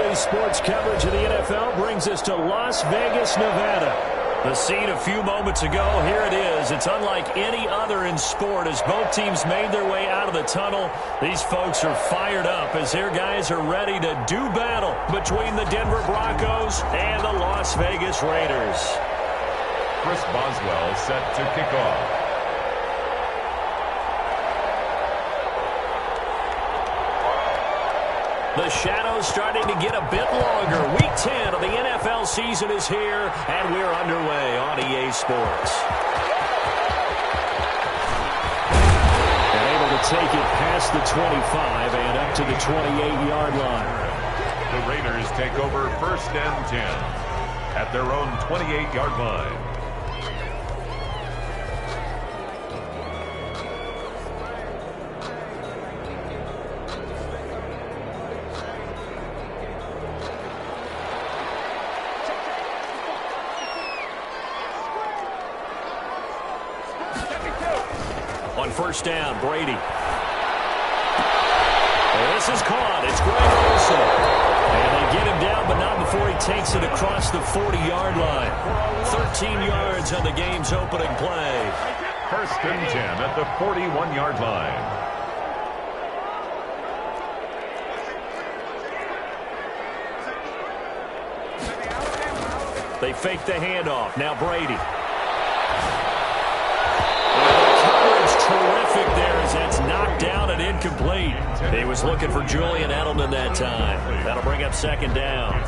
EA Sports coverage of the NFL brings us to Las Vegas, Nevada. The scene a few moments ago, here it is. It's unlike any other in sport as both teams made their way out of the tunnel. These folks are fired up as their guys are ready to do battle between the Denver Broncos and the Las Vegas Raiders. Chris Boswell set to kick off. The shadow's starting to get a bit longer. Week 10 of the NFL season is here, and we're underway on EA Sports. And able to take it past the 25 and up to the 28-yard line. The Raiders take over 1st and 10 at their own 28-yard line. On 1st down, Brady. This is caught. It's Greg Olsen. And they get him down, but not before he takes it across the 40-yard line. 13 yards on the game's opening play. 1st and 10 at the 41-yard line. They fake the handoff. Now Brady. Terrific there as that's knocked down and incomplete. He was looking for Julian Edelman that time. That'll bring up 2nd down.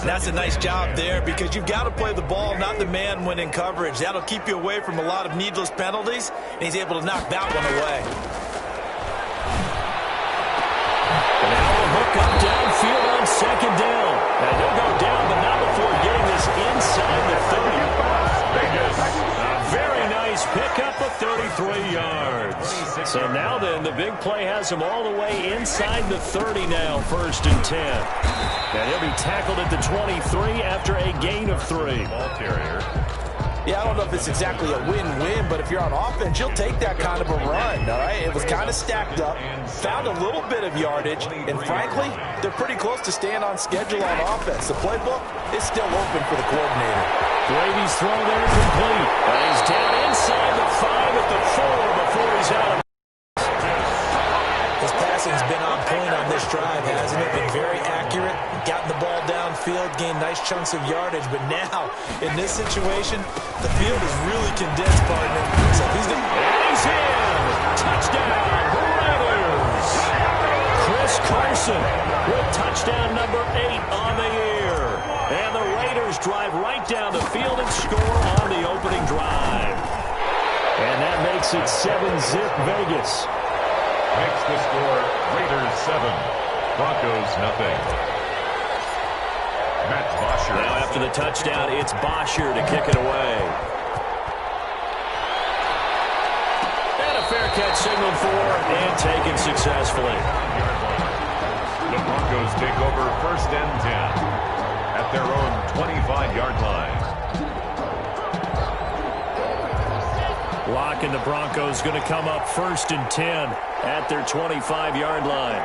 That's a nice job there because you've got to play the ball, not the man when in coverage. That'll keep you away from a lot of needless penalties, and he's able to knock that one away. Now a hook up downfield on 2nd down. Now he'll go down, but not before getting this inside the 30. A very nice pickup of 33 yards. So now then, the big play has him all the way inside the 30 now, 1st and 10. And he'll be tackled at the 23 after a gain of 3. Ball carrier. Yeah, I don't know if it's exactly a win-win, but if you're on offense, you'll take that kind of a run, all right? It was kind of stacked up, found a little bit of yardage, and frankly, they're pretty close to staying on schedule on offense. The playbook is still open for the coordinator. Brady's throw there complete. And he's down inside the 5 at the 4 before he's out. His passing's been on point on this drive, hasn't it? Been very accurate, gotten the ball downfield, gained nice chunks of yardage, but now, in this situation, the field is really condensed, partner. So he's going to... And he's in! Touchdown, Raiders! Chris Carson with touchdown number 8 on the year. And the Raiders drive right down the field and score on the opening drive. And that makes it 7-zip Vegas. Makes the score Raiders 7, Broncos nothing. Matt Bosher. Now after the touchdown, it's Bosher to kick it away. And a fair catch signaled for and taken successfully. The Broncos take over 1st and 10 at their own 25-yard line. Locke and the Broncos going to come up 1st and 10 at their 25-yard line.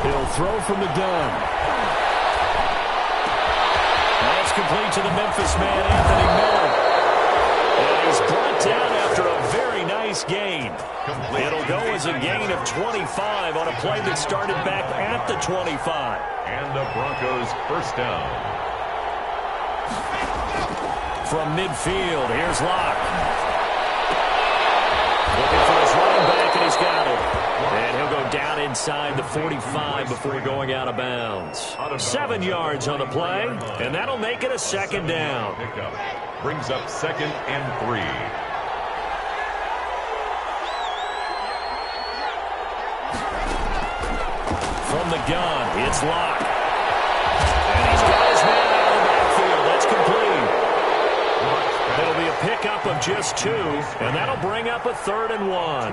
He'll throw from the gun. That's complete to the Memphis man, Anthony Miller. And he's brought down after a very nice gain. It'll go as a gain of 25 on a play that started back at the 25. And the Broncos 1st down. From midfield, here's Locke. Looking for his running back, and he's got it. And he'll go down inside the 45 before going out of bounds. 7 yards on the play, and that'll make it a 2nd down. Pickup brings up 2nd and 3. From the gun, it's Locke. And he's got his man out of the backfield. That's complete. It'll be a pickup of just 2, and that'll bring up a 3rd and 1.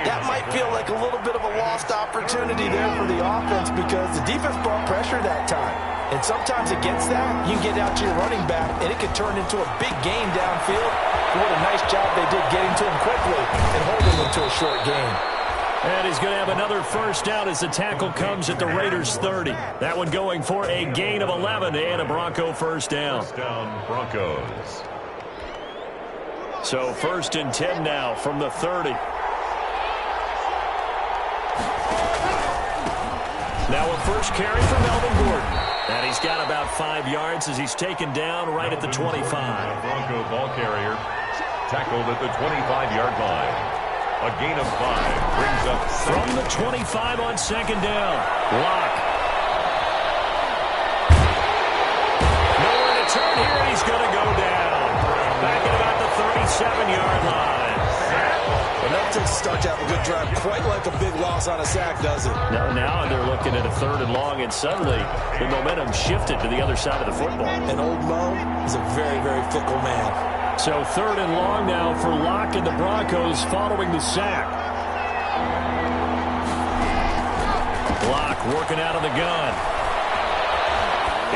That might feel like a little bit of a lost opportunity there for the offense because the defense brought pressure that time. And sometimes against that, you can get out to your running back, and it can turn into a big gain downfield. What a nice job they did getting to him quickly and holding him to a short gain. And he's going to have another first down as the tackle comes at the Raiders' 30. That one going for a gain of 11 and a Bronco first down. First down, Broncos. So 1st and 10 now from the 30. Now a first carry for Melvin Gordon. And he's got about 5 yards as he's taken down right at the 25. Bronco ball carrier tackled at the 25-yard line. A gain of 5 brings up from the 25 on 2nd down. Locke. Nowhere to turn here, and he's going to go down. Back at about the 37-yard line. Enough to start to have a good drive. Quite like a big loss on a sack, does it? No, now they're looking at a 3rd and long, and suddenly the momentum shifted to the other side of the football. And old Mo is a very, very fickle man. So 3rd and long now for Locke and the Broncos following the sack. Locke working out of the gun.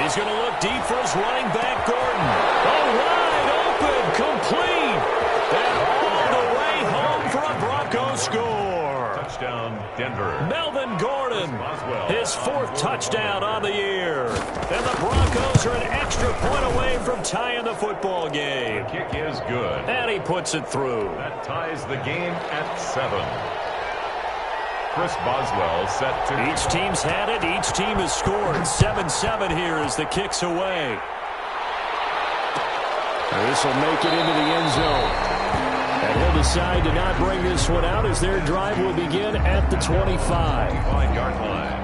He's going to look deep for his running back, Gordon. Oh, wide open, complete. And all the way home for a Broncos score. Touchdown, Denver. Melvin Gordon, his 4th touchdown on the year. And the Broncos are an extra point away from tying the football game. The kick is good. And he puts it through. That ties the game at 7. Chris Boswell set to... Each team's had it. Each team has scored. 7-7 here as the kick's away. This will make it into the end zone. And he'll decide to not bring this one out as their drive will begin at the 25-yard line.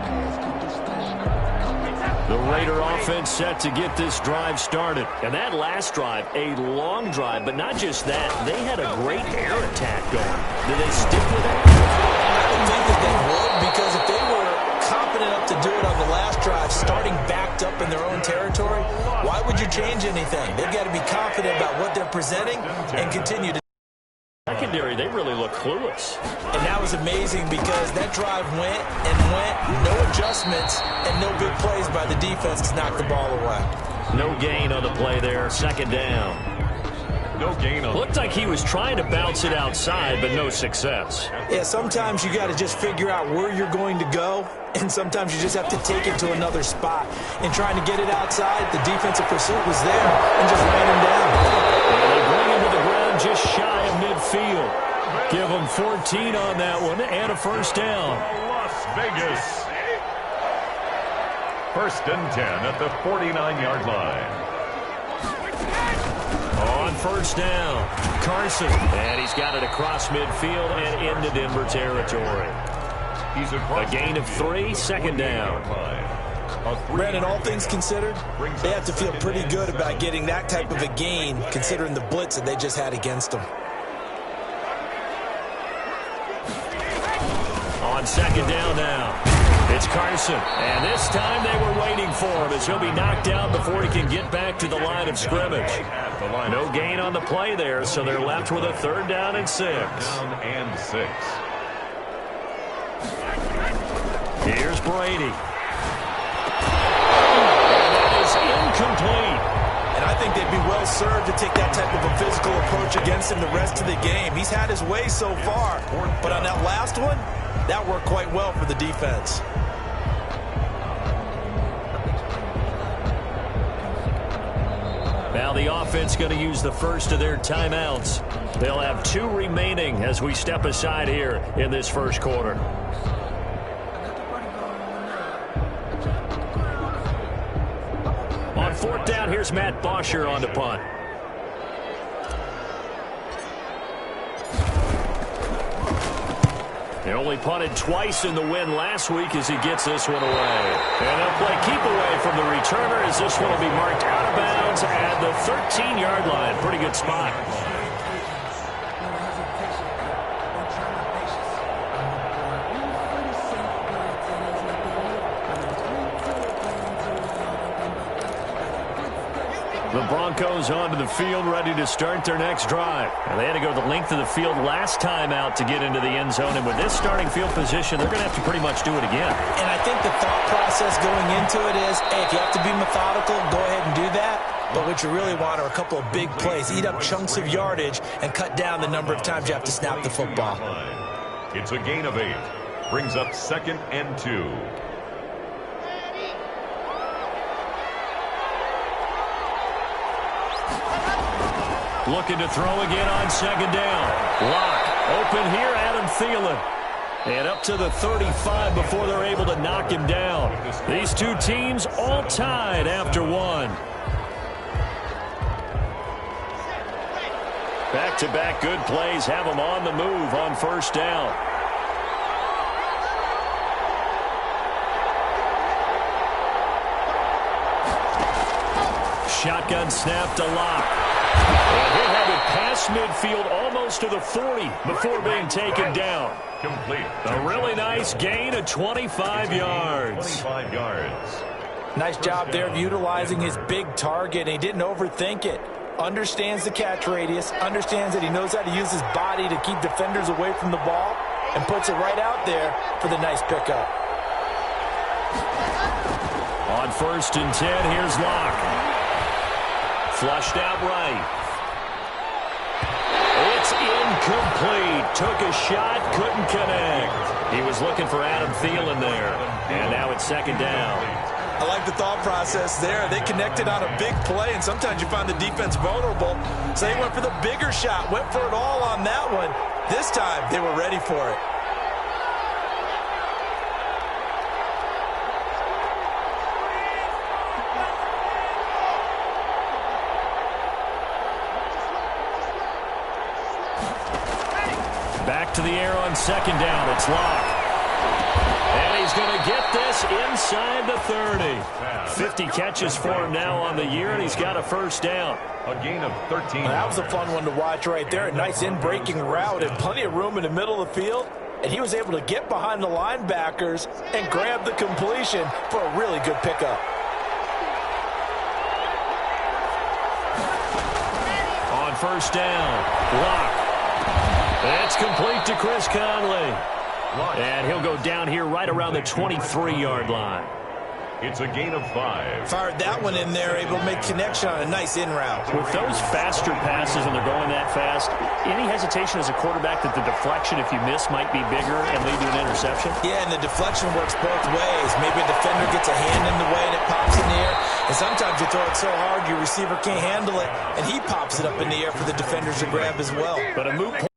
The Raider offense set to get this drive started. And that last drive, a long drive, but not just that. They had a great air attack going. Did they stick with that? I don't think that they would, because if they were confident enough to do it on the last drive, starting backed up in their own territory, why would you change anything? They've got to be confident about what they're presenting and continue to. Secondary, they really look clueless. And that was amazing because that drive went and went, no adjustments and no big plays by the defense to knock the ball away. No gain on the play there, 2nd down. No gain on. Looked like he was trying to bounce it outside, but no success. Yeah, sometimes you got to just figure out where you're going to go, and sometimes you just have to take it to another spot. And trying to get it outside, the defensive pursuit was there and just ran him down. And they bring him to the ground just shy of midfield. Give him 14 on that one and a first down. Las Vegas. 1st and 10 at the 49-yard line. On 1st down, Carson. And he's got it across midfield and into Denver territory. He's a gain of 3, 2nd down. Brandon, all things considered, they have to feel pretty good about getting that type of a gain, considering the blitz that they just had against them. On 2nd down now, it's Carson. And this time they were waiting for him as he'll be knocked down before he can get back to the line of scrimmage. No gain on the play there, so they're left with a 3rd down and 6. Here's Brady. And that is incomplete. And I think they'd be well served to take that type of a physical approach against him the rest of the game. He's had his way so far, but on that last one, that worked quite well for the defense. Now the offense going to use the first of their timeouts. They'll have 2 remaining as we step aside here in this first quarter. On 4th down, here's Matt Bosher on the punt. They only punted twice in the win last week as he gets this one away. And they'll play keep away from the returner as this one will be marked out of bounds at the 13-yard line. Pretty good spot. The Broncos onto the field, ready to start their next drive. And they had to go the length of the field last time out to get into the end zone. And with this starting field position, they're going to have to pretty much do it again. And I think the thought process going into it is, hey, if you have to be methodical, go ahead and do that. But what you really want are a couple of big plays. Eat up chunks of yardage and cut down the number of times you have to snap the football. It's a gain of 8. Brings up 2nd and 2. Looking to throw again on 2nd down. Lock. Open here, Adam Thielen. And up to the 35 before they're able to knock him down. These two teams all tied after one. Back-to-back good plays have them on the move on 1st down. Shotgun snap to Lock. And he'll have it past midfield almost to the 40 before being taken down. Complete. A really nice gain of 25 yards. 25 yards. Nice job there of utilizing his big target. He didn't overthink it. Understands the catch radius, understands that he knows how to use his body to keep defenders away from the ball, and puts it right out there for the nice pickup. On 1st and 10, here's Lock. Flushed out right. It's incomplete. Took a shot, couldn't connect. He was looking for Adam Thielen there. And now it's 2nd down. I like the thought process there. They connected on a big play, and sometimes you find the defense vulnerable. So they went for the bigger shot, went for it all on that one. This time, they were ready for it. Back to the air on 2nd down. It's Lock. And he's going to get this inside the 30. 50 catches for him now on the year, and he's got a 1st down. A gain of 13. Well, that was a fun one to watch right there. A nice in-breaking route and plenty of room in the middle of the field. And he was able to get behind the linebackers and grab the completion for a really good pickup. On 1st down, Lock. That's complete to Chris Conley. And he'll go down here right around the 23-yard line. It's a gain of 5. Fired that one in there, able to make connection on a nice in route. With those faster passes and they're going that fast, any hesitation as a quarterback that the deflection, if you miss, might be bigger and lead to an interception? Yeah, and the deflection works both ways. Maybe a defender gets a hand in the way and it pops in the air. And sometimes you throw it so hard your receiver can't handle it, and he pops it up in the air for the defenders to grab as well. But a moot point.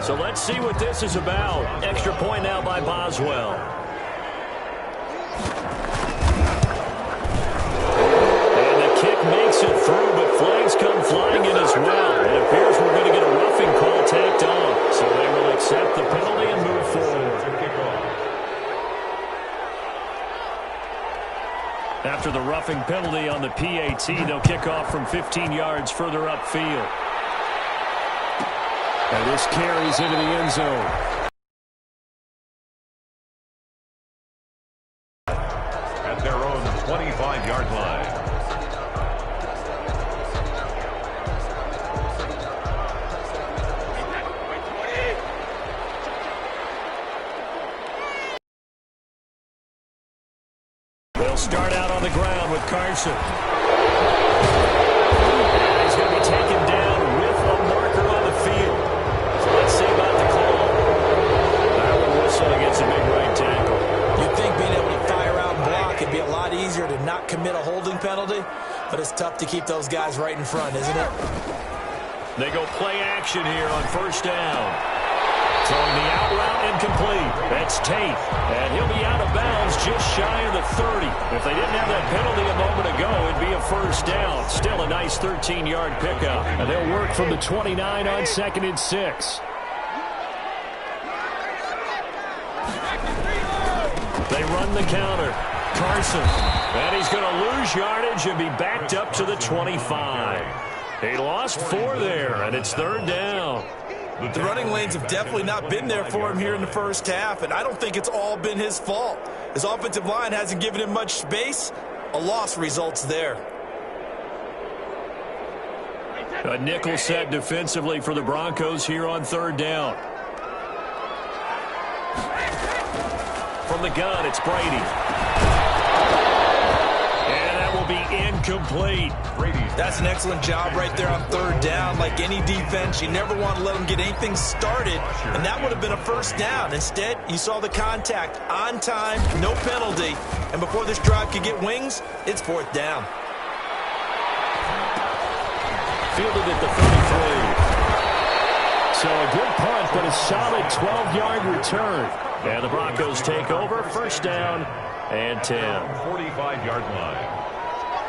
So let's see what this is about. Extra point now by Boswell. And the kick makes it through, but flags come flying in as well. It appears we're going to get a roughing call tacked on. So they will accept the penalty and move forward. After the roughing penalty on the PAT, they'll kick off from 15 yards further upfield. And this carries into the end zone. At their own 25-yard line. They'll start out on the ground with Carson. And he's going to be taken down with a marker on the field. Let's see about the call. That one whistle against a big right tackle. You'd think being able to fire out and block it'd be a lot easier to not commit a holding penalty, but it's tough to keep those guys right in front, isn't it? They go play action here on 1st down. Throwing the out route incomplete. That's Tate. And he'll be out of bounds just shy of the 30. If they didn't have that penalty a moment ago, it'd be a 1st down. Still a nice 13-yard pickup. And they'll work from the 29 on 2nd and 6. They run the counter. Carson. And he's going to lose yardage and be backed up to the 25. He lost 4 there, and it's 3rd down. The running lanes have definitely not been there for him here in the first half, and I don't think it's all been his fault. His offensive line hasn't given him much space. A loss results there. A nickel set defensively for the Broncos here on third down. From the gun, it's Brady. And that will be incomplete. That's an excellent job right there on third down. Like any defense, you never want to let them get anything started, and that would have been a first down. Instead, you saw the contact on time, no penalty, and before this drive could get wings, it's fourth down. Fielded at the 33. So a good punt, but a solid 12-yard return. And the Broncos take over, first down and 10. 45-yard line.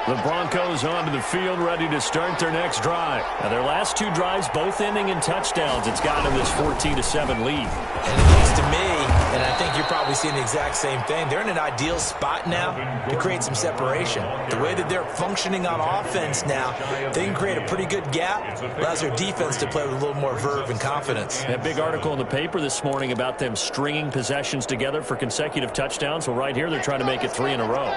The Broncos onto the field, ready to start their next drive. Now, their last two drives, both ending in touchdowns. It's got them this 14-7 lead. And it looks to me, and I think you're probably seeing the exact same thing, they're in an ideal spot now to create some separation. The way that they're functioning on offense now, they can create a pretty good gap. Allows their defense to play with a little more verve and confidence. A big article in the paper this morning about them stringing possessions together for consecutive touchdowns. Well, right here, they're trying to make it 3 in a row.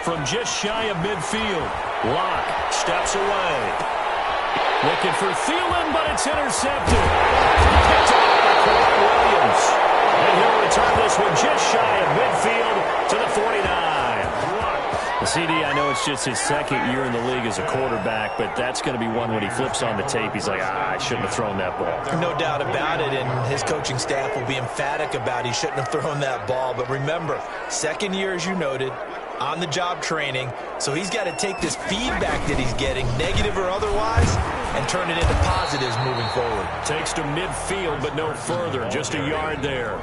From just shy of midfield, Locke steps away. Looking for Thielen, but it's intercepted. Picked up by Kawhi Williams. And he'll return this one just shy of midfield to the 49. The CD, I know it's just his second year in the league as a quarterback, but that's going to be one when he flips on the tape. He's like, I shouldn't have thrown that ball. No doubt about it, and his coaching staff will be emphatic about he shouldn't have thrown that ball. But remember, second year, as you noted, on-the-job training, so he's got to take this feedback that he's getting, negative or otherwise, and turn it into positives moving forward. Takes to midfield, but no further, just a yard there.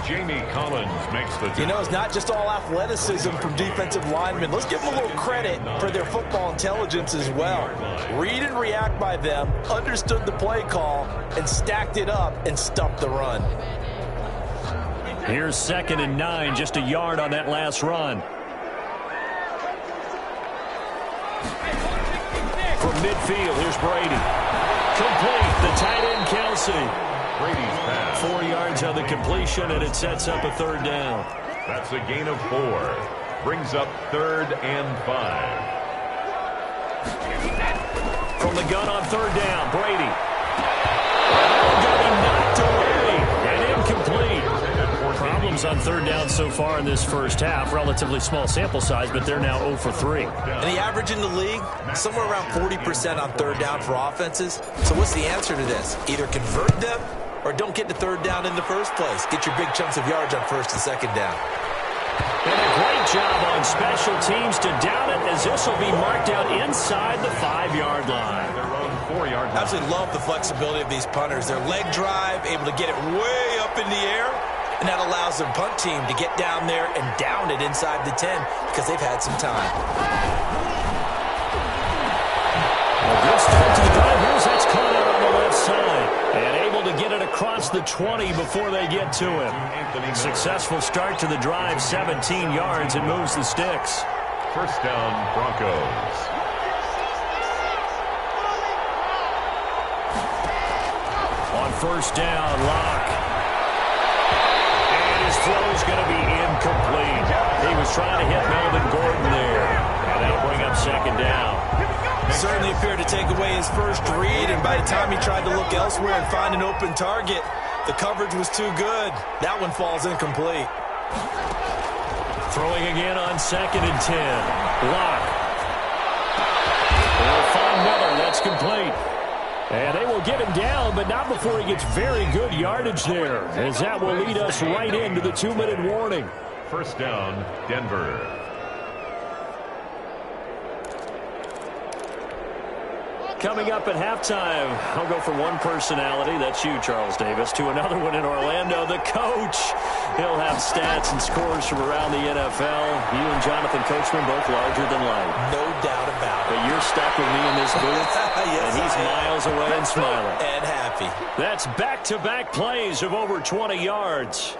Jamie Collins makes the... You know, it's not just all athleticism from defensive linemen. Let's give them a little credit for their football intelligence as well. Read and react by them, understood the play call, and stacked it up and stuffed the run. Here's 2nd and 9, just a yard on that last run. From midfield, here's Brady. Complete, the tight end Kelsey. Brady's pass. 4 yards on the completion, and it sets up a third down. That's a gain of 4. Brings up 3rd and 5. From the gun on third down, Brady. Got him knocked away and incomplete. Problems on third down so far in this first half. Relatively small sample size, but they're now 0 for 3. And the average in the league, somewhere around 40% on third down for offenses. So what's the answer to this? Either convert them or don't get to third down in the first place. Get your big chunks of yards on first and second down. And a great job on special teams to down it, as this will be marked out inside the 5-yard line. Their own 4-yard line. Absolutely love the flexibility of these punters. Their leg drive, able to get it way up in the air, and that allows their punt team to get down there and down it inside the 10 because they've had some time. A good start to the drive. That's caught out on the left side. And able to get it across the 20 before they get to him. Successful start to the drive, 17 yards, and moves the sticks. First down, Broncos. On first down, Locke. And his throw is going to be incomplete. He was trying to hit Melvin Gordon there. And that'll bring up second down. Certainly appeared to take away his first read, and by the time he tried to look elsewhere and find an open target, the coverage was too good. That one falls incomplete. Throwing again on 2nd and 10. Locke. They'll find Miller. That's complete. And they will get him down, but not before he gets very good yardage there, as that will lead us right into the 2-minute warning. First down, Denver. Coming up at halftime, I'll go from one personality, that's you, Charles Davis, to another one in Orlando, the coach. He'll have stats and scores from around the NFL. You and Jonathan Coachman both larger than life. No doubt about it. But you're stuck with me in this booth, yes, and he's miles away and smiling. And happy. That's back-to-back plays of over 20 yards.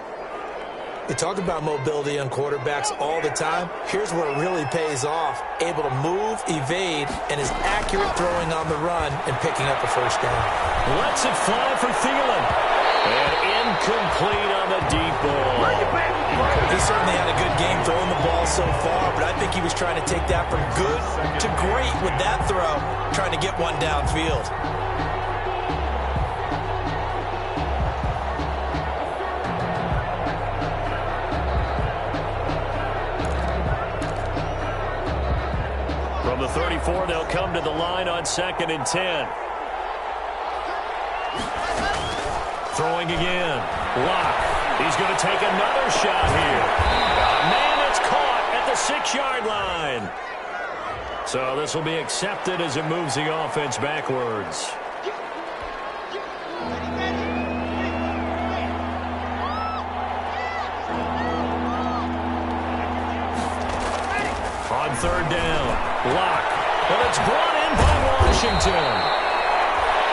You talk about mobility on quarterbacks all the time. Here's where it really pays off. Able to move, evade, and is accurate throwing on the run and picking up a first down. Lets it fly for Thielen. And incomplete on the deep ball. He certainly had a good game throwing the ball so far, but I think he was trying to take that from good to great with that throw, trying to get one downfield. From the 34, they'll come to the line on 2nd and 10. Throwing again. Locke. He's going to take another shot here. Man, it's caught at the 6-yard line. So this will be accepted as it moves the offense backwards. On 3rd down, Locke. And it's brought in by Washington.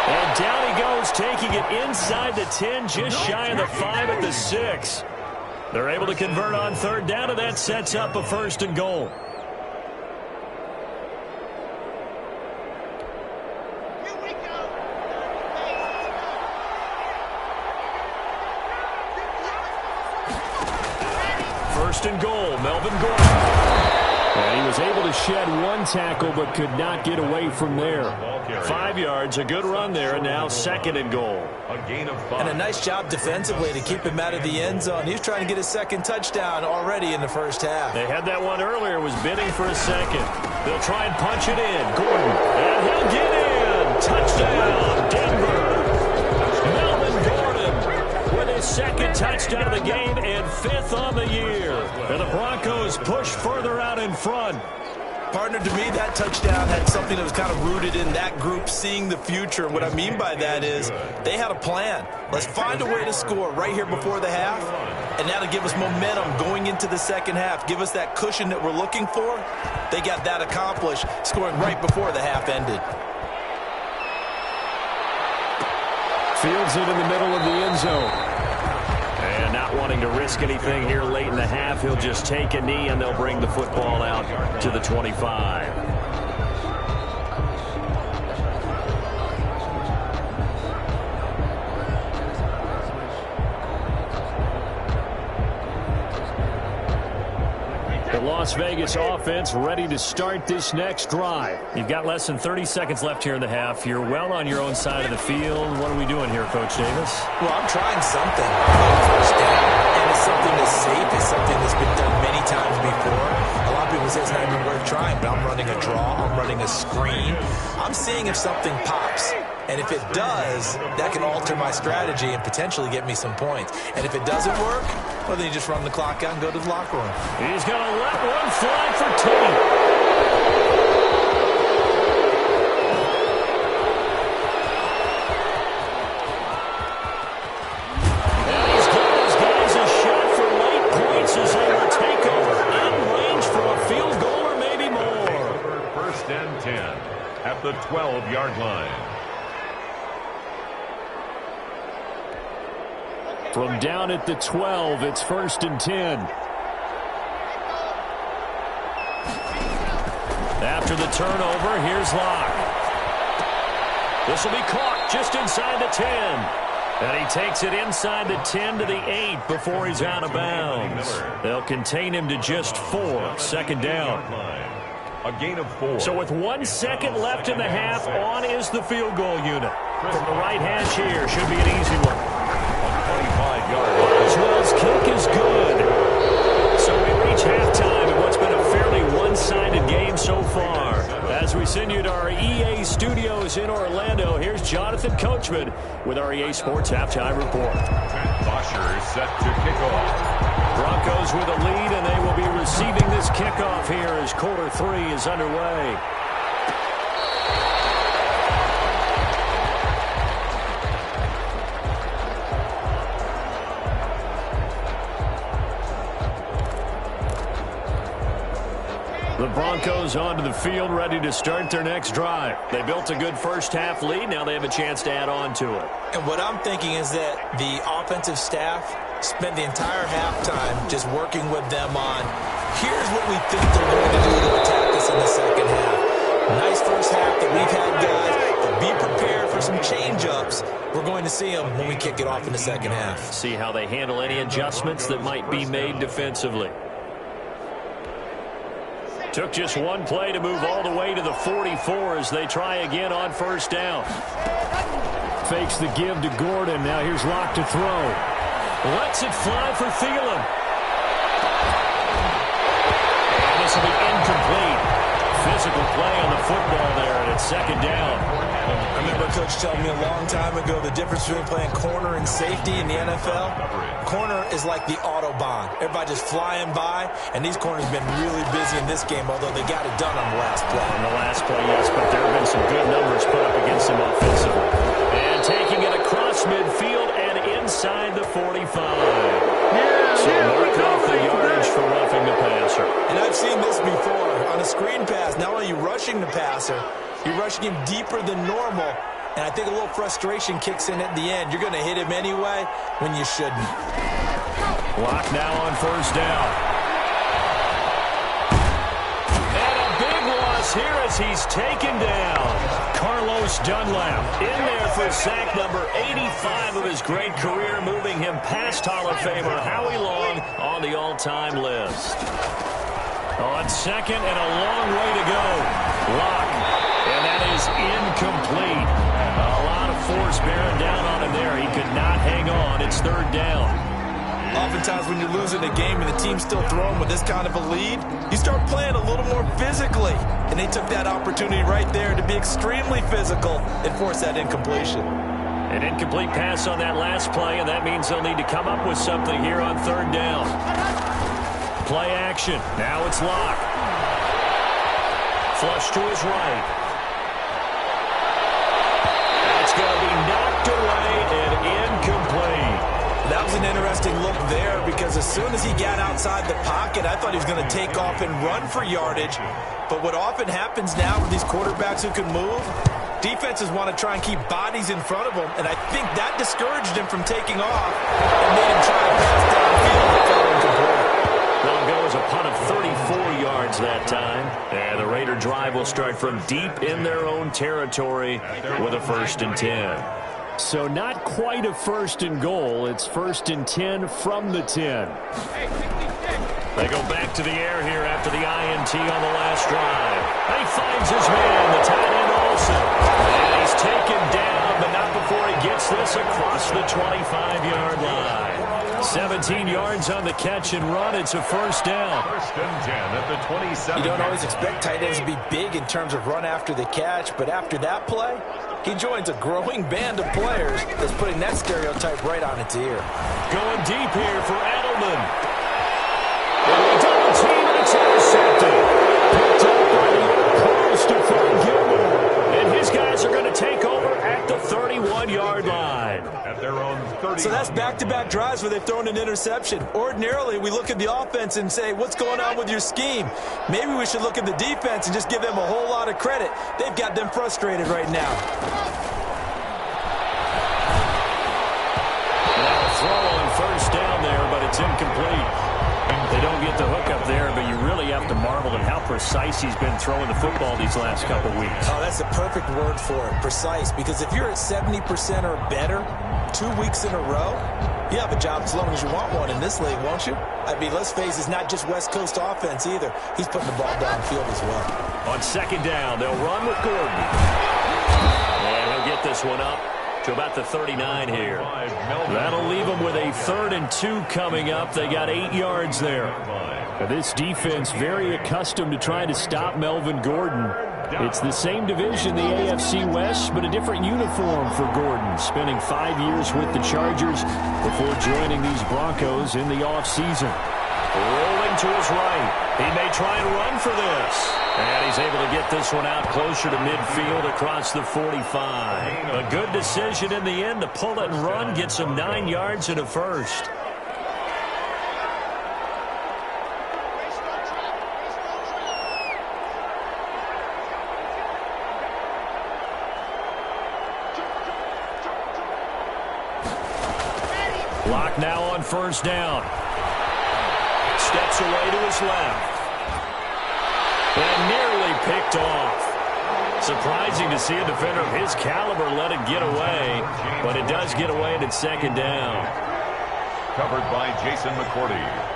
And down he goes, taking it inside the 10, just shy of the 5 at the 6. They're able to convert on 3rd down, and that sets up a 1st and goal. First and goal, Melvin Gordon. And he was able to shed one tackle but could not get away from there. 5 yards, a good run there, and now 2nd and goal. A gain of 5. And a nice job defensively to keep him out of the end zone. He was trying to get his 2nd touchdown already in the first half. They had that one earlier, was bidding for a 2nd. They'll try and punch it in. Gordon, and he'll get in. Touchdown, Denver. Melvin Gordon with his 2nd touchdown of the game and 5th on the year. And the Broncos push further out in front. Partner, to me, that touchdown had something that was kind of rooted in that group seeing the future. And what I mean by that is they had a plan. Let's find a way to score right here before the half, and that'll give us momentum going into the 2nd half. Give us that cushion that we're looking for. They got that accomplished, scoring right before the half ended. Fields it in the middle of the end zone. And not wanting to risk anything here late in the half, he'll just take a knee, and they'll bring the football out to the 25. The Las Vegas offense ready to start this next drive. You've got less than 30 seconds left here in the half. You're well on your own side of the field. What are we doing here, Coach Davis? Well, I'm trying something. First down. And it's something that's safe. It's something that's been done many times before. A lot of people say it's not even worth trying, but I'm running a draw. I'm running a screen. I'm seeing if something pops. And if it does, that can alter my strategy and potentially get me some points. And if it doesn't work, well, then you just run the clock out and go to the locker room. He's going to let one fly for Tate. And he's giving his guys a shot for late points as they will take over in range for a field goal or maybe more. 1st and 10 at the 12-yard line. From down at the 12, it's 1st and 10. After the turnover, here's Locke. This will be caught just inside the 10. And he takes it inside the 10 to the 8 before he's out of bounds. They'll contain him to just 4. 2nd down. A gain of 4. So with 1 second left in the half, on is the field goal unit. From the right hash here, should be an easy one. 25-yard. Boswell's kick is good. So we reach halftime in what's been a fairly one-sided game so far. As we send you to our EA studios in Orlando, here's Jonathan Coachman with our EA Sports Halftime Report. Bosher is set to kick off. Broncos with a lead, and they will be receiving this kickoff here as quarter 3 is underway. The Broncos onto the field, ready to start their next drive. They built a good first half lead. Now they have a chance to add on to it. And what I'm thinking is that the offensive staff spent the entire halftime just working with them on, here's what we think they're going to do to attack us in the second half. Nice first half that we've had, guys, but be prepared for some change-ups. We're going to see them when we kick it off in the second half. See how they handle any adjustments that might be made defensively. Took just one play to move all the way to the 44 as they try again on first down. Fakes the give to Gordon. Now here's Locke to throw. Lets it fly for Thielen. And this will be incomplete. Physical play on the football there, and it's second down. I remember Coach telling me a long time ago the difference between playing corner and safety in the NFL. Corner is like the Autobahn. Everybody just flying by, and these corners have been really busy in this game, although they got it done on the last play. On the last play, yes, but there have been some good numbers put up against them offensively. And taking it across midfield and inside the 45. So mark off the yardage for roughing the passer. And I've seen this before. On a screen pass, not only are you rushing the passer, you're rushing him deeper than normal. And I think a little frustration kicks in at the end. You're going to hit him anyway when you shouldn't. Locke now on first down. And a big loss here as he's taken down. Carlos Dunlap in there for sack number 85 of his great career, moving him past Hall of Famer Howie Long on the all-time list. On second and a long way to go. Locke. And that is incomplete. A lot of force bearing down on him there. He could not hang on. It's third down. Oftentimes when you're losing a game and the team's still throwing with this kind of a lead, you start playing a little more physically. And they took that opportunity right there to be extremely physical and force that incompletion. An incomplete pass on that last play, and that means they'll need to come up with something here on third down. Play action. Now it's Locke. Flush to his right. That's going to be knocked away and incomplete. That was an interesting look there because as soon as he got outside the pocket, I thought he was going to take off and run for yardage. But what often happens now with these quarterbacks who can move, defenses want to try and keep bodies in front of them, and I think that discouraged him from taking off and made him try to pass downfield and fell incomplete. They'll go as a punt of 34 yards that time. And the Raider drive will start from deep in their own territory with a 1st and 10. So not quite a 1st and goal. It's 1st and 10 from the 10. They go back to the air here after the INT on the last drive. And he finds his man, the tight end Olsen. And he's taken down, but not before he gets this across the 25-yard line. 17 yards on the catch and run. It's a 1st down. 1st and 10 at the 27. You don't always expect tight ends to be big in terms of run after the catch, but after that play, he joins a growing band of players that's putting that stereotype right on its ear. Going deep here for Edelman. Double team, and it's intercepted. Picked up by Stephon Gilmore. And his guys are going to take over at the 31-yard line. At their own 30. So that's back-to-back drives where they've thrown an interception. Ordinarily, we look at the offense and say, what's going on with your scheme? Maybe we should look at the defense and just give them a whole lot of credit. They've got them frustrated right now. Now a throw on first down there, but it's incomplete. They don't get the hook up there, but you really have to marvel at how precise he's been throwing the football these last couple weeks. Oh, that's the perfect word for it, precise, because if you're at 70% or better 2 weeks in a row, you have a job as long as you want one in this league, won't you? I mean, let's face it, it's not just West Coast offense either. He's putting the ball downfield as well. On second down, they'll run with Gordon. And he'll get this one up to about the 39 here. That'll leave them with a 3rd and 2 coming up. They got 8 yards there. Now this defense very accustomed to trying to stop Melvin Gordon. It's the same division, the AFC West, but a different uniform for Gordon, spending 5 years with the Chargers before joining these Broncos in the offseason. Rolling to his right. He may try and run for this. And he's able to get this one out closer to midfield across the 45. A good decision in the end to pull it and run, get some 9 yards and a 1st. Clock now on first down. Steps away to his left. And nearly picked off. Surprising to see a defender of his caliber let it get away, but it does get away and it's second down. Covered by Jason McCourty.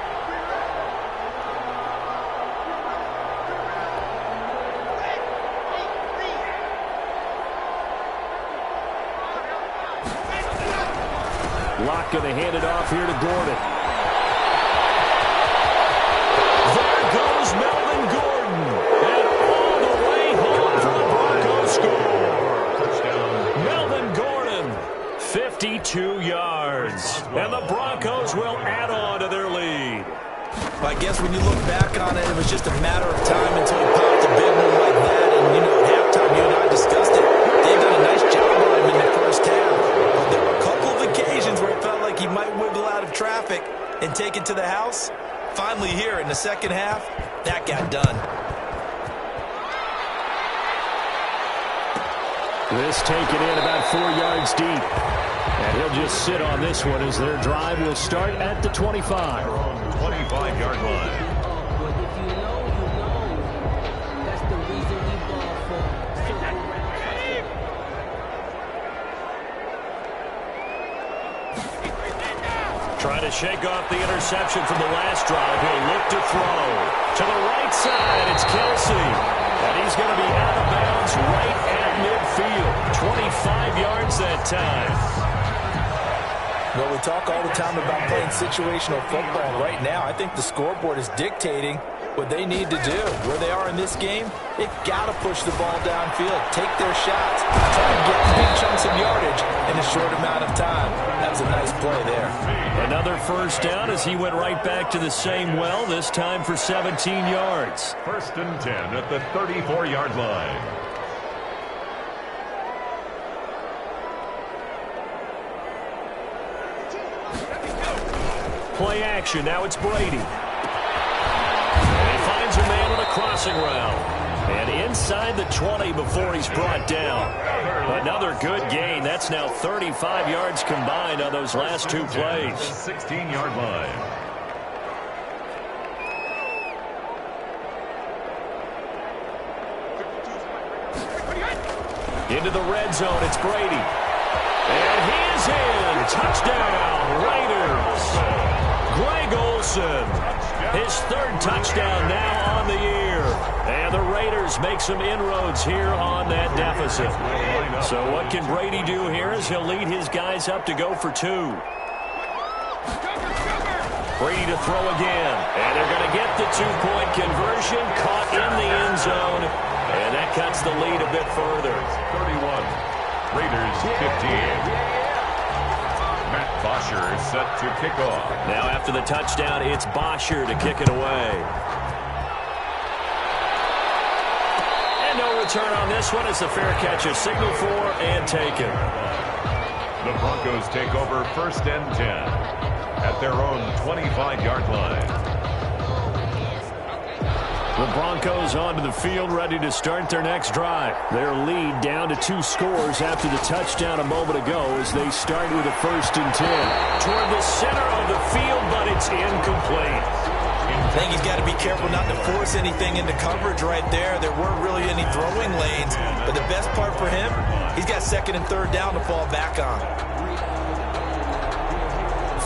Locke going to hand it off here to Gordon. There goes Melvin Gordon. And all the way home for the Broncos score. Touchdown. Melvin Gordon, 52 yards. And the Broncos will add on to their lead. I guess when you look back on it, it was just a matter of time until he popped a big one like that. And, you know, at halftime, you and I discussed it. They've done a nice job on him in the first half. But there were a couple of occasions where it felt like he might wiggle out of traffic and take it to the house. Finally here in the second half, that got done. This taken in about 4 yards deep. And he'll just sit on this one as their drive will start at the 25. 25-yard line. Trying to shake off the interception from the last drive. He'll look to throw. To the right side, it's Kelsey. And he's going to be out of bounds right at midfield. 25 yards that time. Well, we talk all the time about playing situational football. Right now, I think the scoreboard is dictating what they need to do. Where they are in this game, they've got to push the ball downfield, take their shots, try to get big chunks of yardage in a short amount of time. That was a nice play there. Another first down as he went right back to the same well, this time for 17 yards. First and 10 at the 34-yard line. Play action. Now it's Brady. And he finds a man on a crossing route. And inside the 20 before he's brought down. Another good gain. That's now 35 yards combined on those last two plays. 16-yard line. Into the red zone. It's Brady. And he is in. Touchdown, Raiders. Greg Olsen, his third touchdown now on the year. And the Raiders make some inroads here on that deficit. So what can Brady do here as he'll lead his guys up to go for two. Brady to throw again. And they're going to get the two-point conversion. Caught in the end zone. And that cuts the lead a bit further. 31. Raiders 15. Matt Bosher is set to kick off. Now after the touchdown, it's Bosher to kick it away. And no return on this one as the fair catch is signaled for and taken. The Broncos take over first and 10 at their own 25-yard line. The Broncos onto the field, ready to start their next drive. Their lead down to 2 scores after the touchdown a moment ago as they start with a first and 10. Toward the center of the field, but it's incomplete. I think he's got to be careful not to force anything into coverage right there. There weren't really any throwing lanes, but the best part for him, he's got second and third down to fall back on.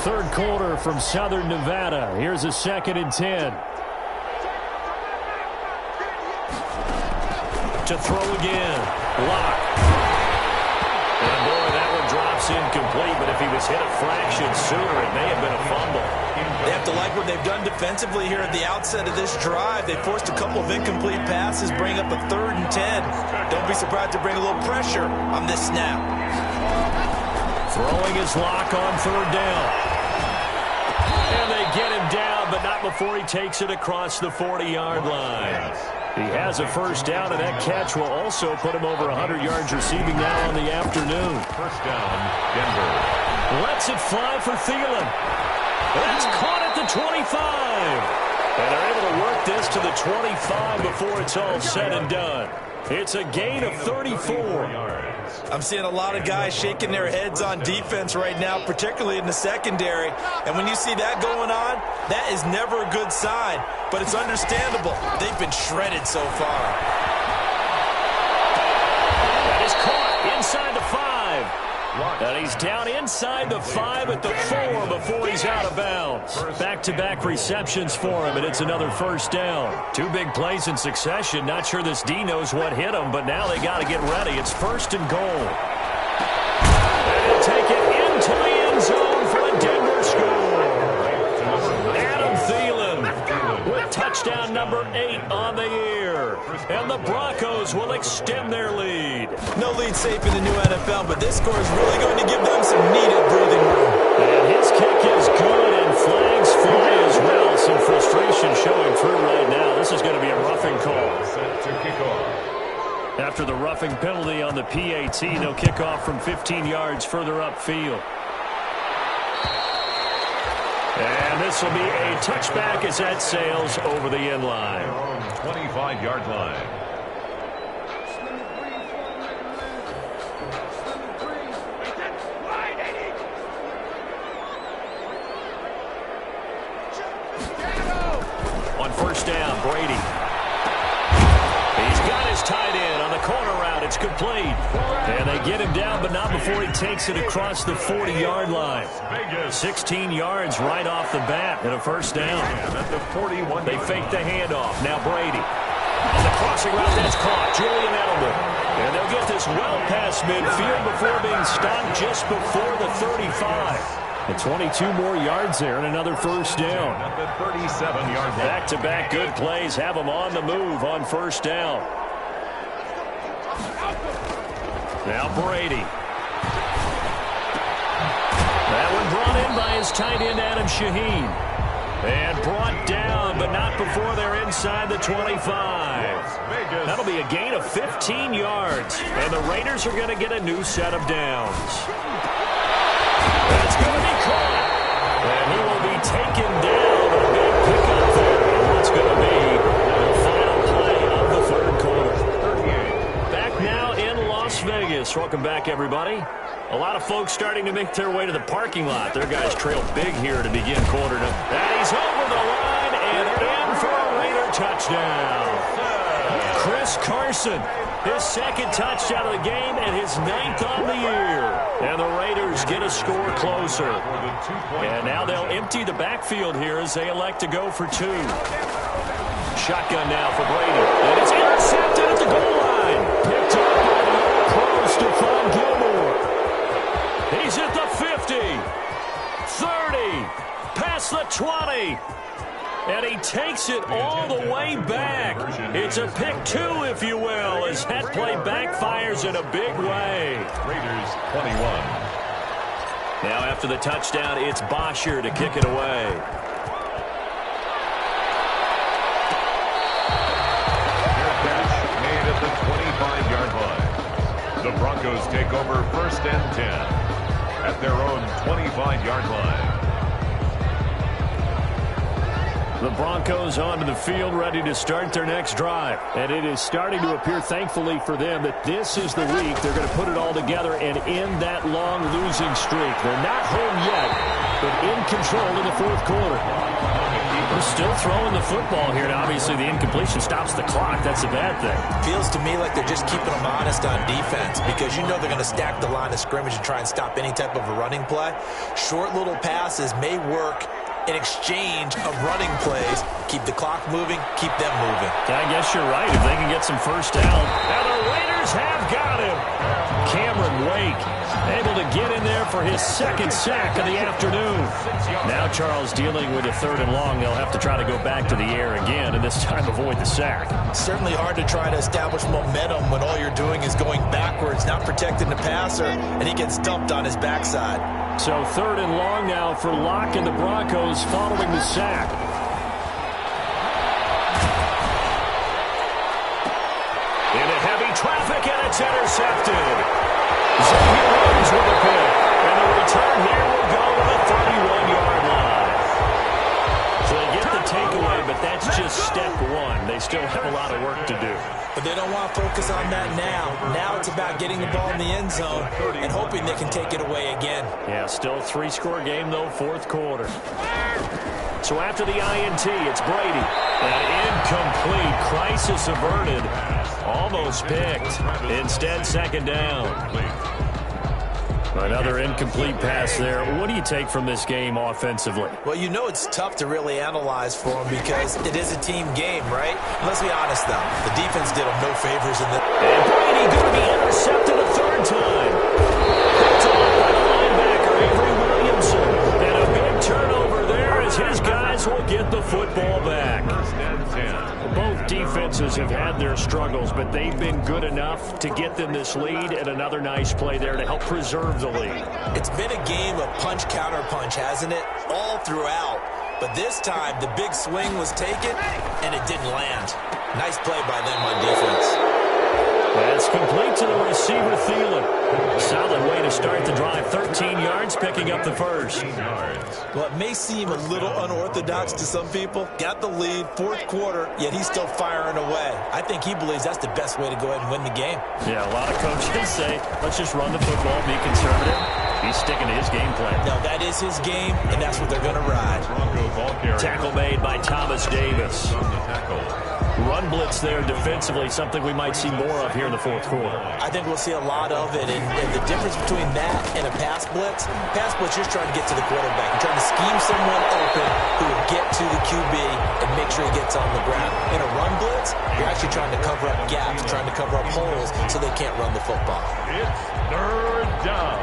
Third quarter from Southern Nevada. Here's a second and 10. To throw again. Locke. And boy, that one drops incomplete, but if he was hit a fraction sooner, it may have been a fumble. They have to like what they've done defensively here at the outset of this drive. They forced a couple of incomplete passes, bring up a third and 10. Don't be surprised to bring a little pressure on this snap. Throwing his Locke on third down. And they get him down, but not before he takes it across the 40-yard line. He has a first down, and that catch will also put him over 100 yards receiving now on the afternoon. First down, Denver. Lets it fly for Thielen. That's caught at the 25. And they're able to work this to the 25 before it's all said and done. It's a gain of 34. I'm seeing a lot of guys shaking their heads on defense right now, particularly in the secondary. And when you see that going on, that is never a good sign. But it's understandable. They've been shredded so far. That is caught inside the 5. And he's down inside the 5 at the 4 before he's out of bounds. Back-to-back receptions for him, and it's another first down. 2 big plays in succession. Not sure this D knows what hit him, but now they got to get ready. It's first and goal. And he'll take it into the end zone for a Denver score. Adam Thielen with touchdown number 8 on the year. And the Broncos will extend their lead. No lead safe in the new NFL, but this score is really going to give them some needed breathing room. And his kick is good, and flags fly as well. Some frustration showing through right now. This is going to be a roughing call. Set to kick off. After the roughing penalty on the PAT, they'll kick off from 15 yards further upfield. And this will be a touchback as that sails over the end line. 25-yard line. On first down, Brady. He's got his tight end on the corner route. It's complete. And they get him down, but not before he takes it across the 40-yard line. 16 yards right off the bat and a first down. At the 41. They fake the handoff. Now Brady. On the crossing route, that's caught. Julian Edelman. And they'll get this well past midfield before being stopped just before the 35. And 22 more yards there and another first down. At the 37-yard line. Back-to-back good plays have them on the move on first down. Now Brady. That one brought in by his tight end, Adam Shaheen. And brought down, but not before they're inside the 25. That'll be a gain of 15 yards. And the Raiders are going to get a new set of downs. That's going to be caught. And he will be taken down. A big pickup there. And what's going to be the final play of the third quarter. 38. Back now in Las Vegas. Welcome back, everybody. A lot of folks starting to make their way to the parking lot. Their guys trail big here to begin quarter. And he's over the line and in for a Raider touchdown. Chris Carson, his second touchdown of the game and his 9th on the year. And the Raiders get a score closer. And now they'll empty the backfield here as they elect to go for 2. Shotgun now for Brady. And it's intercepted at the goal line. Picked up by the pro Stephon Gilmore. He's at the 50, 30, past the 20, and he takes it all the way back. It's a pick 2, if you will, as that play backfires in a big way. Raiders 21. Now after the touchdown, it's Bosher to kick it away. Made at the 25-yard line. The Broncos take over first and 10. At their own 25-yard line. The Broncos onto the field, ready to start their next drive. And it is starting to appear, thankfully for them, that this is the week they're going to put it all together and end that long losing streak. They're not home yet, but in control in the fourth quarter. They're still throwing the football here, and obviously the incompletion stops the clock. That's a bad thing. Feels to me like they're just keeping them honest on defense because you know they're going to stack the line of scrimmage and try and stop any type of a running play. Short little passes may work in exchange of running plays. Keep the clock moving, keep them moving. I guess you're right. If they can get some first down. Now the Raiders have got him. Cameron Wake able to get in there for his second sack of the afternoon. Now Charles dealing with a 3rd and long. They'll have to try to go back to the air again and this time avoid the sack. Certainly hard to try to establish momentum when all you're doing is going backwards, not protecting the passer, and he gets dumped on his backside. So 3rd and long now for Locke and the Broncos following the sack. Into heavy traffic, and it's intercepted. Xavier Rhodes with a pick. And the return here will go to the 31-yard line. So they get the takeaway, but that's just step one. They still have a lot of work to do. But they don't want to focus on that now. Now it's about getting the ball in the end zone and hoping they can take it away again. Yeah, still a 3-score game, though, fourth quarter. So after the INT, it's Brady. And incomplete. Crisis averted. Almost picked. Instead, second down. Another incomplete pass there. What do you take from this game offensively? Well, you know it's tough to really analyze for them because it is a team game, right? Let's be honest, though. The defense did them no favors in this. And Brady going to be intercepted a third time. Picked off by the linebacker, Avery Williamson. And a big turnover there as his guys will get the football back. First and 10. Both defenses have had their struggles, but they've been good enough to get them this lead, and another nice play there to help preserve the lead. It's been a game of punch-counter-punch, hasn't it? All throughout. But this time, the big swing was taken, and it didn't land. Nice play by them on defense. That's complete to the receiver, Thielen. Solid way to start the drive. 13 yards, picking up the first. Well, it may seem a little unorthodox to some people. Got the lead, fourth quarter, yet he's still firing away. I think he believes that's the best way to go ahead and win the game. Yeah, a lot of coaches say, let's just run the football, be conservative. He's sticking to his game plan. No, that is his game, and that's what they're going to ride. Tackle made by Thomas Davis. Run blitz there defensively, something we might see more of here in the fourth quarter. I think we'll see a lot of it, and the difference between that and a pass blitz just trying to get to the quarterback. You're trying to scheme someone open who will get to the QB and make sure he gets on the ground. In a run blitz, you're actually trying to cover up gaps, trying to cover up holes so they can't run the football. It's third down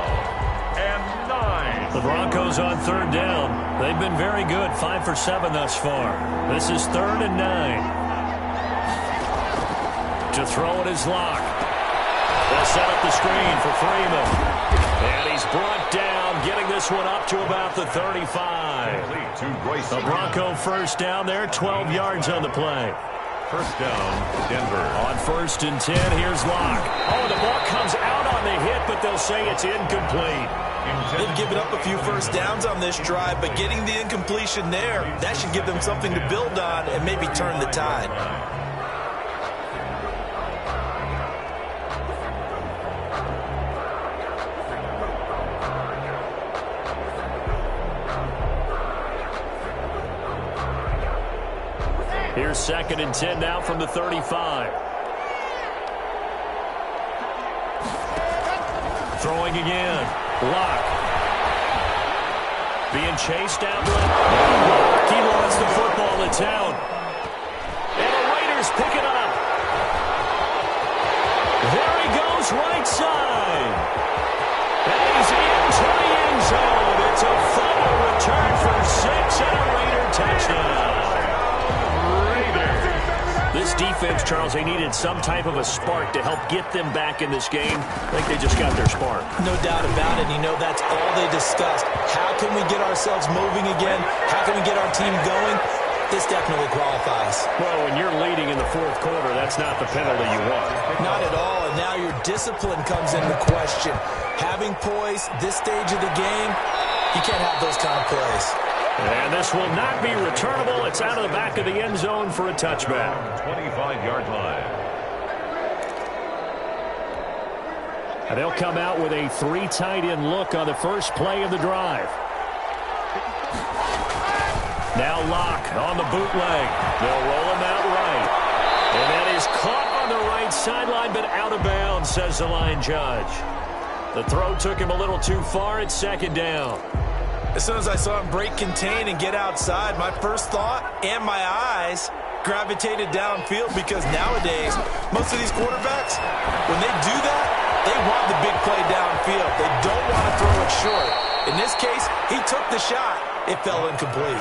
and 9. The Broncos on third down. They've been very good, 5 for 7 thus far. This is 3rd and 9. To throw it is Locke. They'll set up the screen for Freeman. And he's brought down, getting this one up to about the 35. The Bronco first down there, 12 yards on the play. First down, Denver. On 1st and 10, here's Locke. Oh, the ball comes out on the hit, but they'll say it's incomplete. They've given up a few first downs on this drive, but getting the incompletion there, that should give them something to build on and maybe turn the tide. Here's 2nd and 10 now from the 35. Throwing again. Locke. Being chased down. Locke, he wants the football in town. And the Raiders pick it up. There he goes, right side. And he's into the end zone. It's a final return for 6 and a Raider touchdown. This defense, Charles, they needed some type of a spark to help get them back in this game. I think they just got their spark. No doubt about it. You know, that's all they discussed. How can we get ourselves moving again? How can we get our team going? This definitely qualifies. Well, when you're leading in the fourth quarter, that's not the penalty you want. Not at all, and now your discipline comes into question. Having poise this stage of the game, you can't have those kind of plays. And this will not be returnable. It's out of the back of the end zone for a touchback. 25-yard line. And they'll come out with a 3 tight end look on the first play of the drive. Now Locke on the bootleg. They'll roll him out right. And that is caught on the right sideline, but out of bounds, says the line judge. The throw took him a little too far. It's 2nd down. As soon as I saw him break contain and get outside, my first thought and my eyes gravitated downfield because nowadays, most of these quarterbacks, when they do that, they want the big play downfield. They don't want to throw it short. In this case, he took the shot. It fell incomplete.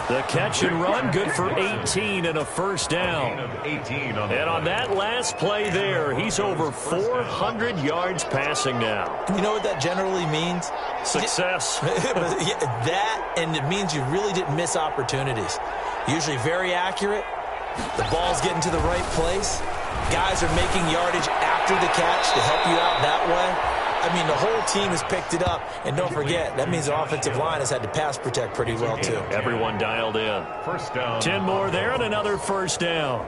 The catch and run, good for 18 and a first down. And on that last play there, he's over 400 yards passing now. You know what that generally means? Success. That, and it means you really didn't miss opportunities. Usually very accurate. The ball's getting to the right place. Guys are making yardage after the catch to help you out that way. I mean, the whole team has picked it up. And don't forget, that means the offensive line has had to pass protect pretty well, too. Everyone dialed in. First down. 10 more there and another first down.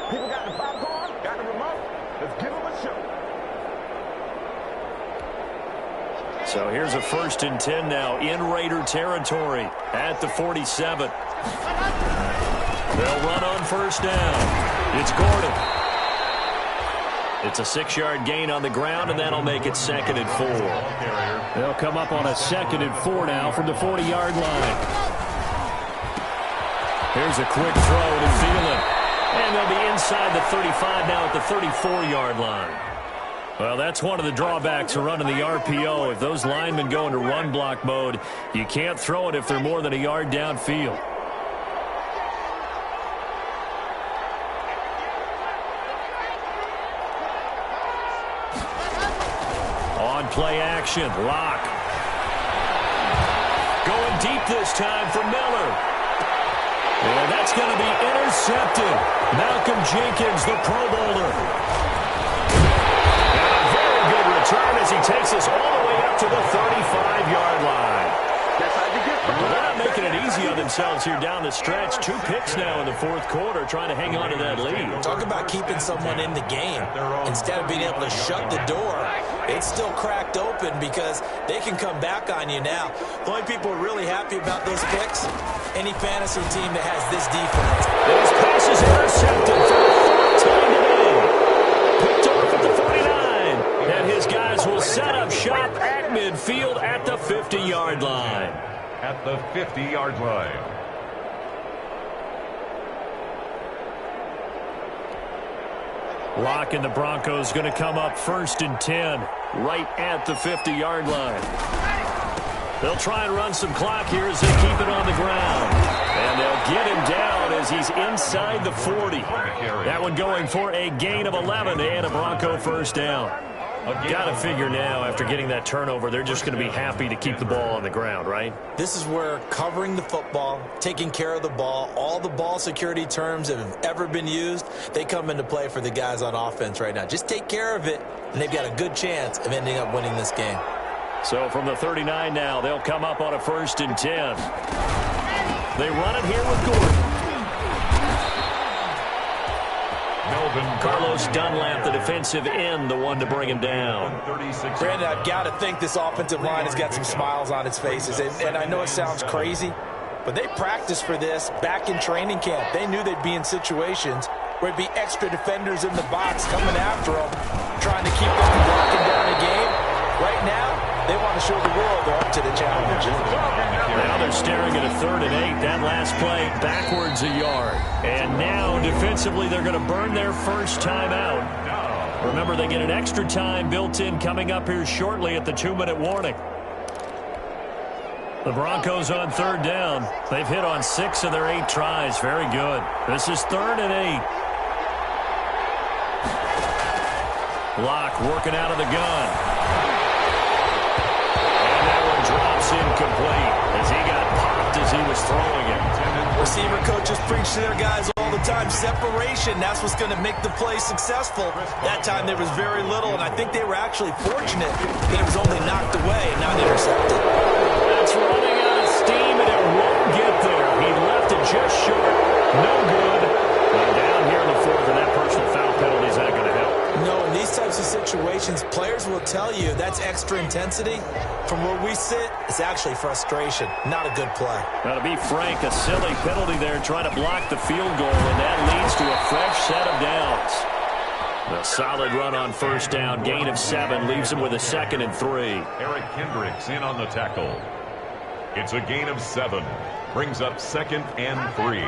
People got the popcorn, got the remote. Let's give them a show. So here's a 1st and 10 now in Raider territory at the 47. They'll run on first down. It's Gordon. It's a 6-yard gain on the ground, and that'll make it 2nd and 4. They'll come up on a 2nd and 4 now from the 40-yard line. Here's a quick throw to Thielen. And they'll be inside the 35 now at the 34-yard line. Well, that's one of the drawbacks of running the RPO. If those linemen go into run block mode, you can't throw it if they're more than a yard downfield. On play action, Locke. Going deep this time for Miller. And that's going to be intercepted. Malcolm Jenkins, the Pro Bowler. And a very good return as he takes us all the way up to the 35-yard line. Well, they're not making it easy on themselves here down the stretch. 2 picks now in the 4th quarter, trying to hang on to that lead. Talk about keeping someone in the game. Instead of being able to shut the door, it's still cracked open because they can come back on you now. The only people who are really happy about those picks, any fantasy team that has this defense. Those passes intercepted for the 4th time today. Picked off at the 49. And his guys will set up shop at midfield at the 50-yard line. At the 50-yard line. Locke and the Broncos going to come up 1st and 10 right at the 50-yard line. They'll try and run some clock here as they keep it on the ground. And they'll get him down as he's inside the 40. That one going for a gain of 11 and a Bronco first down. Got to figure now, after getting that turnover, they're just going to be happy to keep the ball on the ground, right? This is where covering the football, taking care of the ball, all the ball security terms that have ever been used, they come into play for the guys on offense right now. Just take care of it, and they've got a good chance of ending up winning this game. So from the 39 now, they'll come up on a 1st and 10. They run it here with Gordon. Carlos Dunlap, the defensive end, the one to bring him down. Brandon, I've got to think this offensive line has got some smiles on its faces. And I know it sounds crazy, but they practiced for this back in training camp. They knew they'd be in situations where it'd be extra defenders in the box coming after them, trying to keep them from locking down a game. Right now, they want to show the world they're up to the challenge. Now they're staring at a 3rd and 8. That last play backwards a yard. And now defensively they're going to burn their first time out. Remember, they get an extra time built in coming up here shortly at the 2-minute warning. The Broncos on 3rd down. They've hit on 6 of their 8 tries. Very good. This is 3rd and 8. Locke working out of the gun. Incomplete as he got popped as he was throwing it. Receiver coaches preach to their guys all the time. Separation, that's what's going to make the play successful. That time there was very little, and I think they were actually fortunate that it was only knocked away and not intercepted. That's running out of steam, and it won't get there. He left it just short. No good. Down here in the 4th, and that personal foul penalty is not going to help. No, in these types of situations, players will tell you that's extra intensity. From where we sit, it's actually frustration. Not a good play. Now, to be frank, a silly penalty there trying to block the field goal, and that leads to a fresh set of downs. A solid run on 1st down. Gain of 7 leaves him with a 2nd and 3. Eric Kendricks in on the tackle. It's a gain of 7. Brings up 2nd and 3.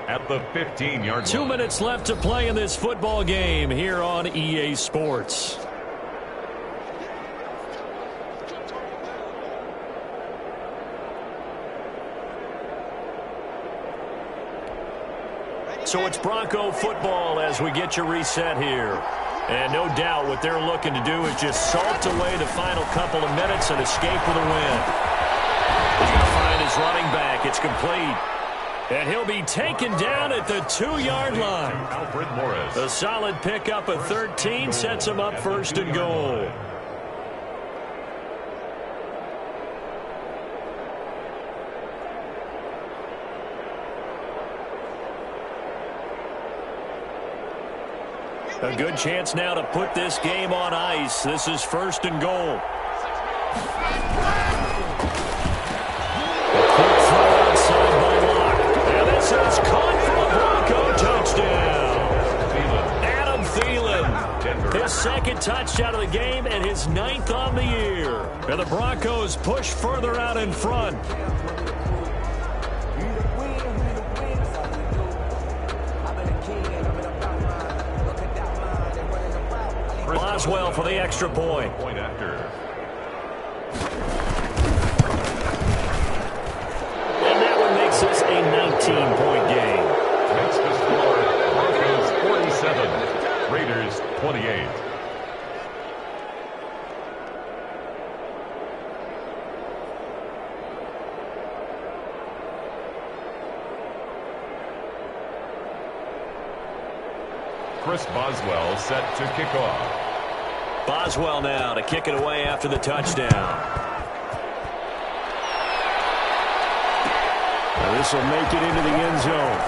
At the 15-yard line. 2 minutes left to play in this football game here on EA Sports. So it's Bronco football as we get you reset here. And no doubt what they're looking to do is just salt away the final couple of minutes and escape with a win. He's going to find his running back. It's complete. And he'll be taken down at the 2-yard line. Alfred Morris. A solid pickup of 13 sets him up 1st and goal. A good chance now to put this game on ice. This is 1st and goal. A quick throw outside by Locke. And this is caught for a Bronco touchdown. Adam Thielen. His 2nd touchdown of the game and his 9th on the year. And the Broncos push further out in front. Boswell for the extra point. Point after. And that one makes this a 19-point game. Makes the score Broncos 47, Raiders 28. Chris Boswell set to kick off. Boswell now to kick it away after the touchdown. Now this will make it into the end zone.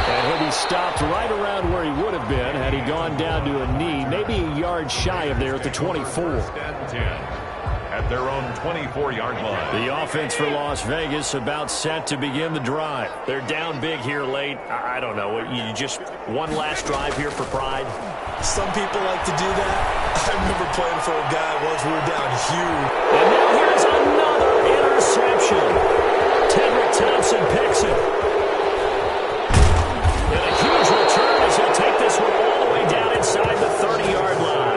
And he'll be stopped right around where he would have been had he gone down to a knee, maybe a yard shy of there at the 24. At their own 24-yard line. The offense for Las Vegas about set to begin the drive. They're down big here late. I don't know. You just one last drive here for pride? Some people like to do that. I remember playing for a guy once we were down huge. And now here's another interception. Tedrick Thompson picks it. And a huge return as he'll take this one all the way down inside the 30-yard line.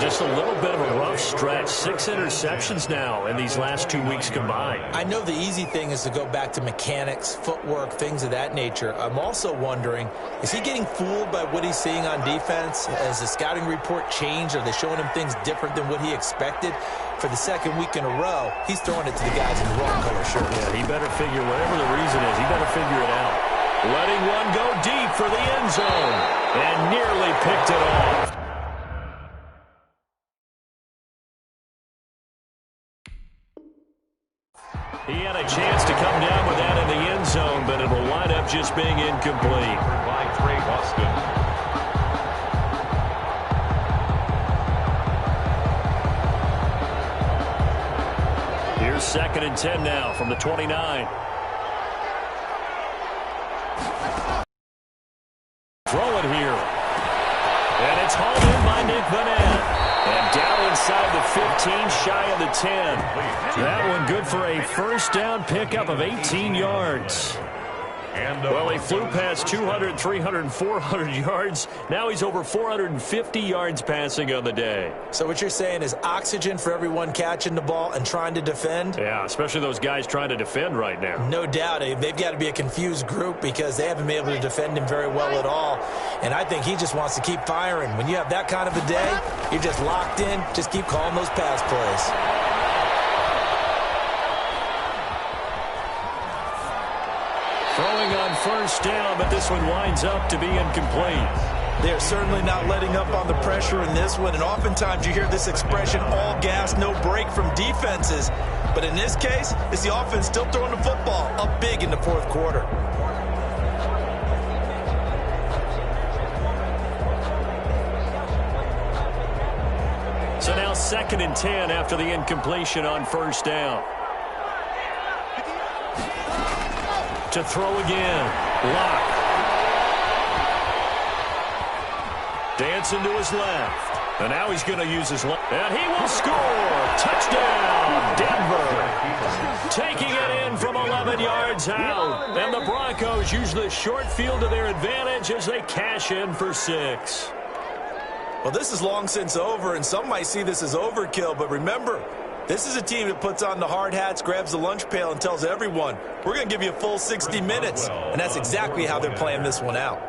Just a little bit of a rough stretch. 6 interceptions now in these last 2 weeks combined. I know the easy thing is to go back to mechanics, footwork, things of that nature. I'm also wondering, is he getting fooled by what he's seeing on defense? Has the scouting report changed? Are they showing him things different than what he expected? For the 2nd week in a row, he's throwing it to the guys in the wrong color shirts. Yeah, he better figure, whatever the reason is, he better figure it out. Letting one go deep for the end zone. And nearly picked it off. He had a chance to come down with that in the end zone, but it'll wind up just being incomplete. By Trey Boston. Here's 2nd and 10 now from the 29. Throw it here. And it's hauled in by Nick Vannett. And down inside the 15, shy of the 10. That one good for a 1st down pickup of 18 yards. Well, he flew past 200, 300, 400 yards. Now he's over 450 yards passing on the day. So what you're saying is oxygen for everyone catching the ball and trying to defend? Yeah, especially those guys trying to defend right now. No doubt. They've got to be a confused group because they haven't been able to defend him very well at all. And I think he just wants to keep firing. When you have that kind of a day, you're just locked in. Just keep calling those pass plays. Throwing on 1st down, but this one winds up to be incomplete. They're certainly not letting up on the pressure in this one, and oftentimes you hear this expression, all gas, no break from defenses. But in this case, it's the offense still throwing the football up big in the 4th quarter. So now 2nd and 10 after the incompletion on 1st down. To throw again. Locke. Dancing to his left. And now he's going to use his left. And he will score. Touchdown, Denver. Taking it in from 11 yards out. And the Broncos use the short field to their advantage as they cash in for 6. Well, this is long since over, and some might see this as overkill, but remember, this is a team that puts on the hard hats, grabs the lunch pail, and tells everyone, we're going to give you a full 60 minutes. And that's exactly how they're playing this one out.